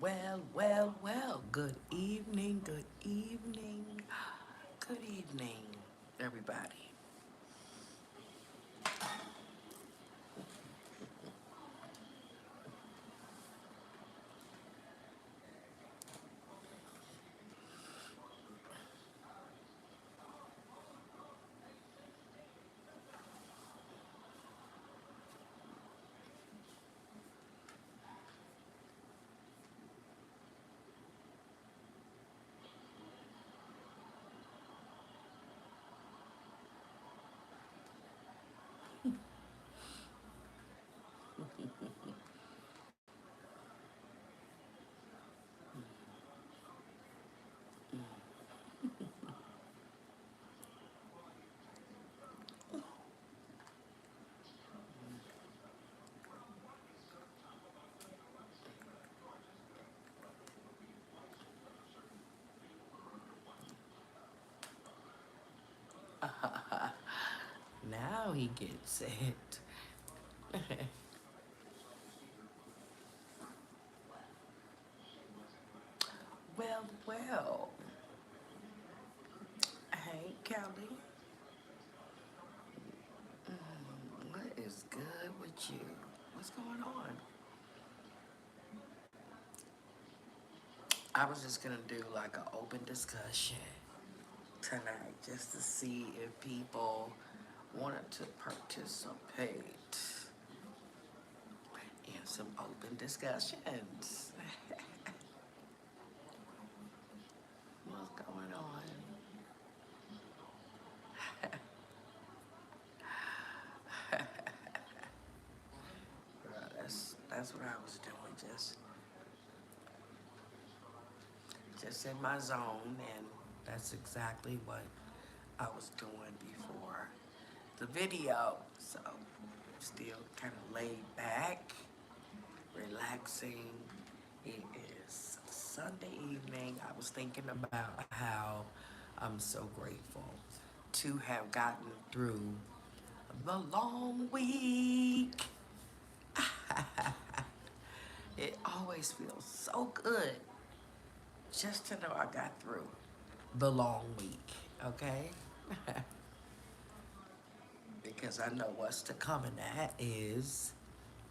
Well. Good evening, good evening, everybody. Now he gets it. Well. Hey, Kelly, what is good with you? What's going on? I was just gonna do like an open discussion tonight just to see if people wanted to participate in some open discussions. What's going on? That's what I was doing, just in my zone, and that's exactly what I was doing before the video. So still kind of laid back, relaxing. It is Sunday evening. I was thinking about how I'm so grateful to have gotten through the long week. It always feels so good just to know I got through the long week, okay? Because I know what's to come, and that is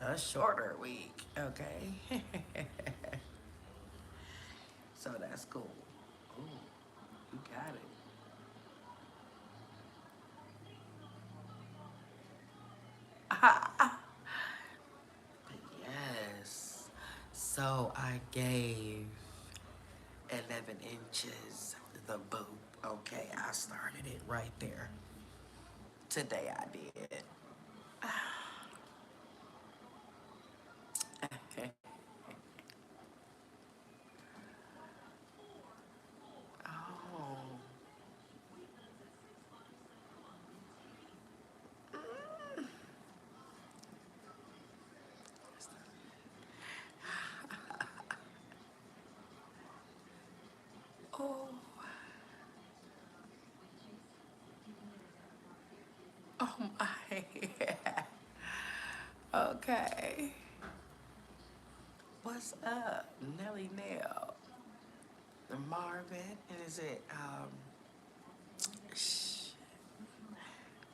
a shorter week, okay? So that's cool. Ooh, you got it. Yes. So I gave 11 inches the boot. Okay, I started it right there. Today I did. Oh. Oh. Oh my. Okay. What's up, Nelly Nell? Marvin, and is it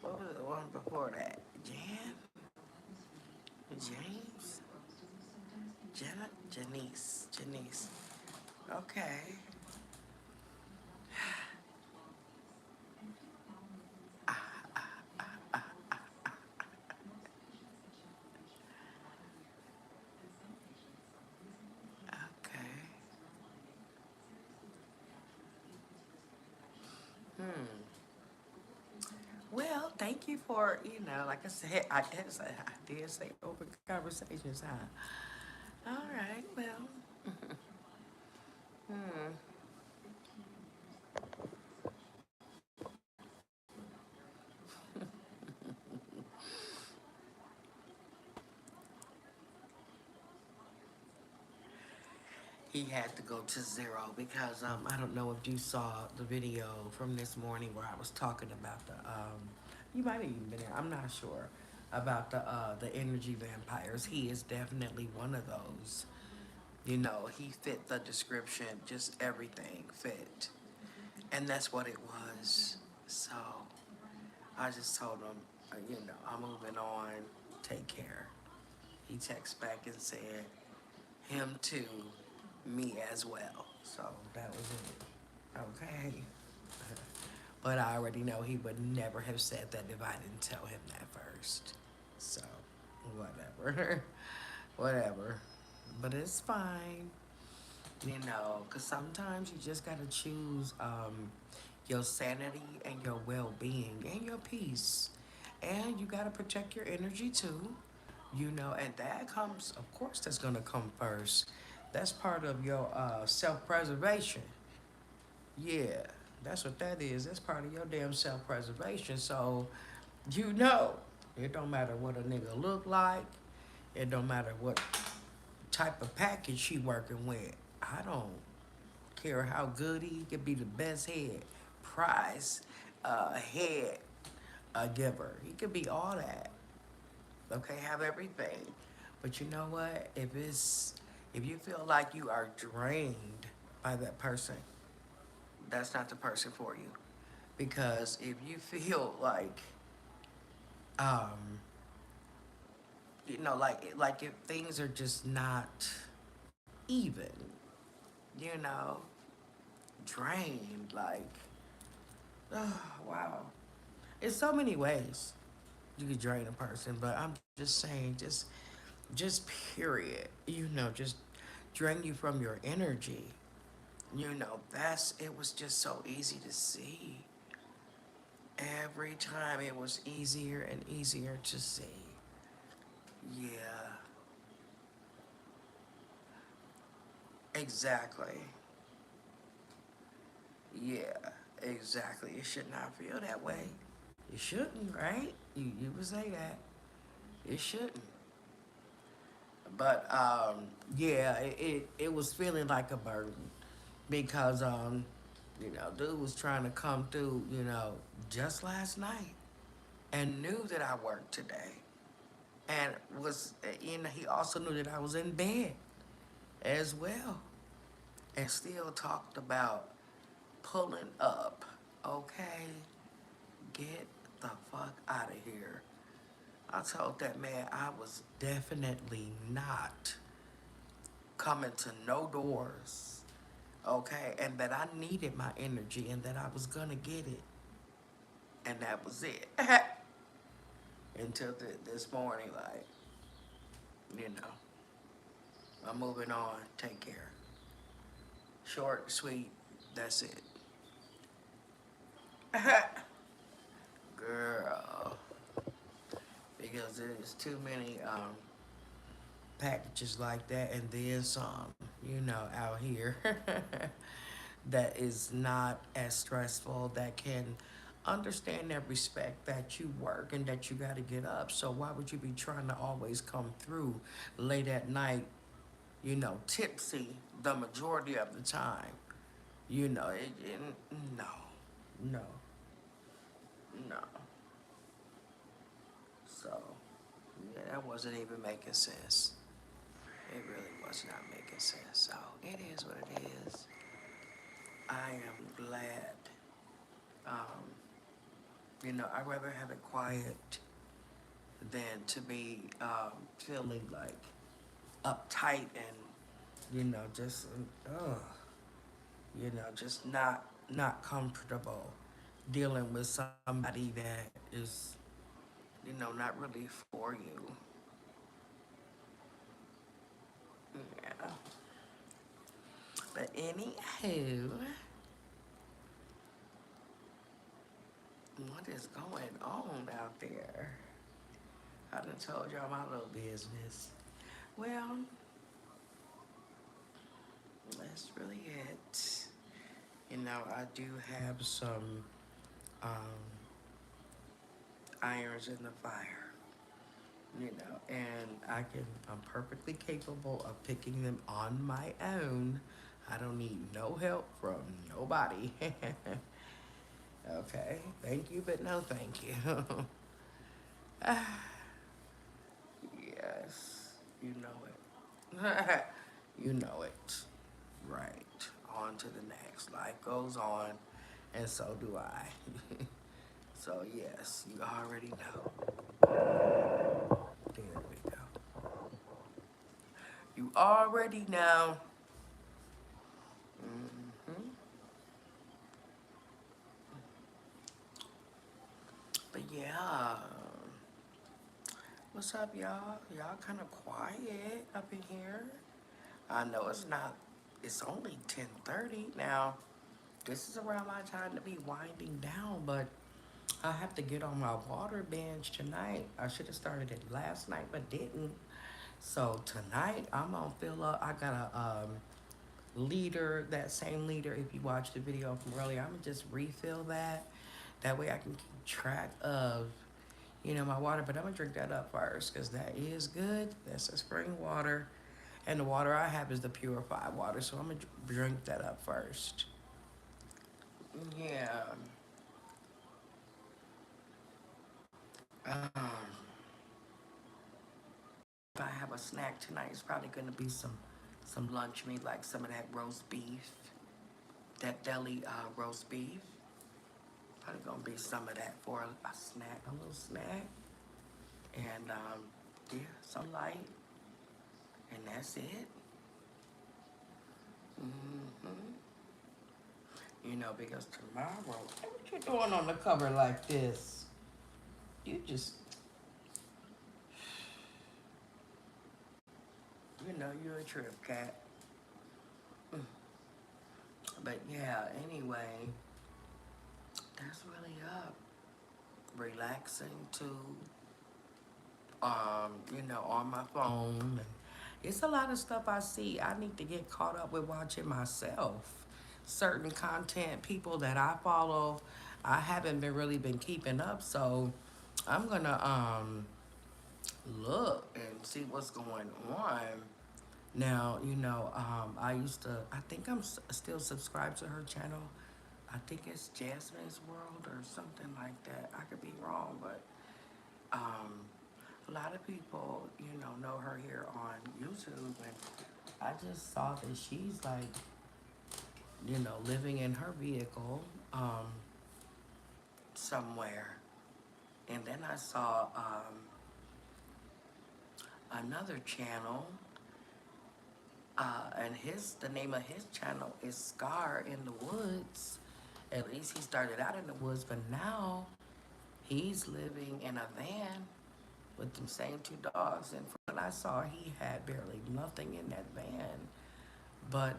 what was the one before that? Jan? James? Jenna? Janice. Okay. Okay. Hmm. Well, thank you for, like I said, I did say open conversations, huh? All right, well, hmm. He had to go to zero because I don't know if you saw the video from this morning where I was talking about you might have even been there, I'm not sure, about the energy vampires. He is definitely one of those. You know, he fit the description, just everything fit. And that's what it was. So I just told him, you know, I'm moving on, take care. He texted back and said, him too, me as well. So that was it. Okay. But I already know he would never have said that if I didn't tell him that first. So, whatever. Whatever. But it's fine. You know, because sometimes you just got to choose your sanity and your well being and your peace. And you got to protect your energy too. You know, and that comes, of course, that's going to come first. That's part of your self preservation. Yeah, that's what that is. That's part of your damn self preservation. So, you know, it don't matter what a nigga look like. It don't matter what type of package she working with. I don't care how good he could be, the best head, prize, head giver. He could be all that. Okay, have everything. But you know what? If you feel like you are drained by that person, that's not the person for you. Because if you feel like, um, you know, like if things are just not even, you know, drained, like, oh, wow. In so many ways you could drain a person, but I'm just saying, just period. You know, just drain you from your energy. You know, it was just so easy to see. Every time it was easier and easier to see. Yeah, exactly. Yeah, exactly. It should not feel that way. It shouldn't, right? You would say that. It shouldn't. But yeah, it was feeling like a burden because you know, dude was trying to come through, you know, just last night and knew that I worked today. And was, you know, he also knew that I was in bed as well. And still talked about pulling up. Okay, get the fuck out of here. I told that man I was definitely not coming to no doors. Okay, and that I needed my energy and that I was gonna get it. And that was it. Until this morning, like, you know, I'm moving on. Take care. Short, sweet, that's it. Girl, because there's too many packages like that, and then some, you know, out here that is not as stressful, that can understand and respect that you work and that you got to get up. So why would you be trying to always come through late at night, you know, tipsy the majority of the time? You know, no, no, no. So, yeah, that wasn't even making sense. It really was not making sense. So, it is what it is. I am glad. Um, you know, I'd rather have it quiet than to be feeling like uptight and, you know, just, you know, just not comfortable dealing with somebody that is, you know, not really for you. Yeah. But anywho, what is going on out there? I done told y'all my little business. Well, that's really it. You know, I do have some um, irons in the fire, you know, and I'm perfectly capable of picking them on my own. I don't need no help from nobody. Okay, thank you, but no thank you. Yes, you know it. You know it. Right. On to the next. Life goes on, and so do I. So, yes, you already know. There we go. You already know. Hmm. But yeah, what's up, y'all? Y'all kind of quiet up in here. I know it's not. It's only 10:30 now. This is around my time to be winding down, but I have to get on my water binge tonight. I should have started it last night, but didn't. So tonight I'm gonna fill up. I got a liter, that same liter. If you watched the video from earlier, I'm gonna just refill that. That way I can keep track of, my water. But I'm gonna drink that up first because that is good. That's the spring water, and the water I have is the purified water. So I'm gonna drink that up first. Yeah. If I have a snack tonight, it's probably gonna be some lunch meat, like some of that roast beef, that deli roast beef. Probably gonna be some of that for a snack, a little snack, and yeah, some light, and that's it. Hmm. Because tomorrow, hey, what you doing on the cover like this? You just, you're a trip cat. But yeah, anyway, that's really up. Relaxing too. On my phone. And it's a lot of stuff I see. I need to get caught up with watching myself. Certain content, people that I follow, I haven't been keeping up. So I'm gonna look and see what's going on. Now, I think I'm still subscribed to her channel. I think it's Jasmine's World or something like that. I could be wrong, but um, a lot of people, know her here on YouTube, and I just saw that she's like, living in her vehicle somewhere. And then I saw another channel, and the name of his channel is Scar in the Woods. At least he started out in the woods, but now he's living in a van with them same two dogs. And from what I saw, he had barely nothing in that van. But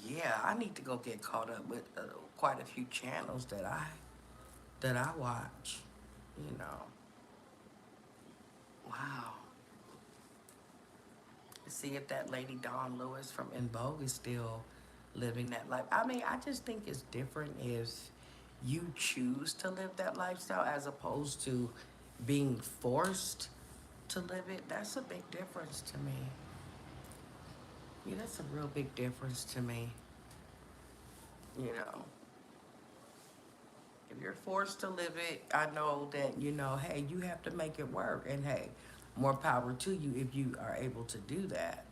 yeah, I need to go get caught up with quite a few channels that I watch. You know, wow. See if that lady Dawn Lewis from In Vogue is still living that life. I mean, I just think it's different if you choose to live that lifestyle as opposed to being forced to live it. That's a big difference to me. Yeah, that's a real big difference to me. You know, if you're forced to live it, I know that, hey, you have to make it work. And hey, more power to you if you are able to do that.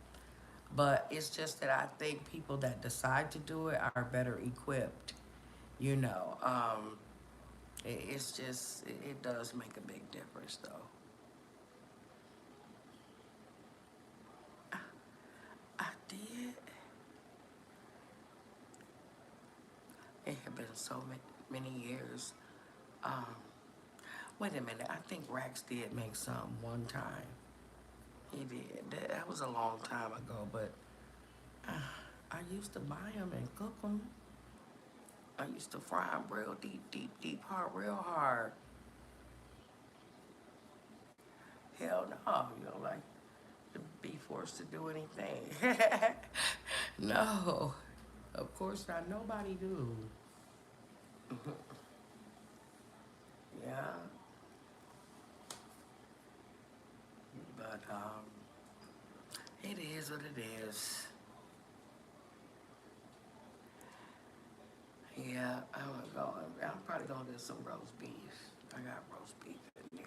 But it's just that I think people that decide to do it are better equipped. You know, it's just, it does make a big difference though. I did. It had been so many years. Um, Wait a minute, I think Rax did make some one time. He did. That was a long time ago, but uh, I used to buy them and cook them. I used to fry them real deep, deep, deep, hard, real hard. Hell no, you don't like to be forced to do anything. No, of course not. Nobody do. Yeah, but it is what it is. Yeah, I'm probably gonna get some roast beef. I got roast beef in there.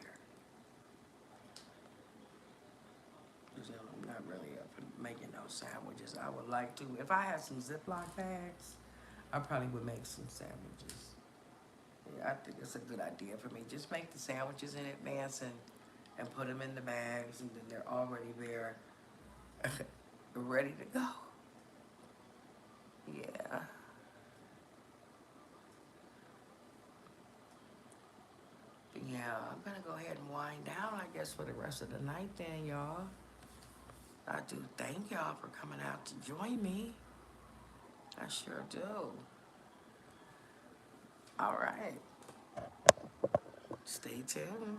making no sandwiches. I would like to. If I had some Ziploc bags, I probably would make some sandwiches. Yeah, I think it's a good idea for me. Just make the sandwiches in advance and put them in the bags, and then they're already there, ready to go. Yeah. But yeah, I'm gonna go ahead and wind down, I guess, for the rest of the night then, y'all. I do thank y'all for coming out to join me. I sure do. All right. Stay tuned.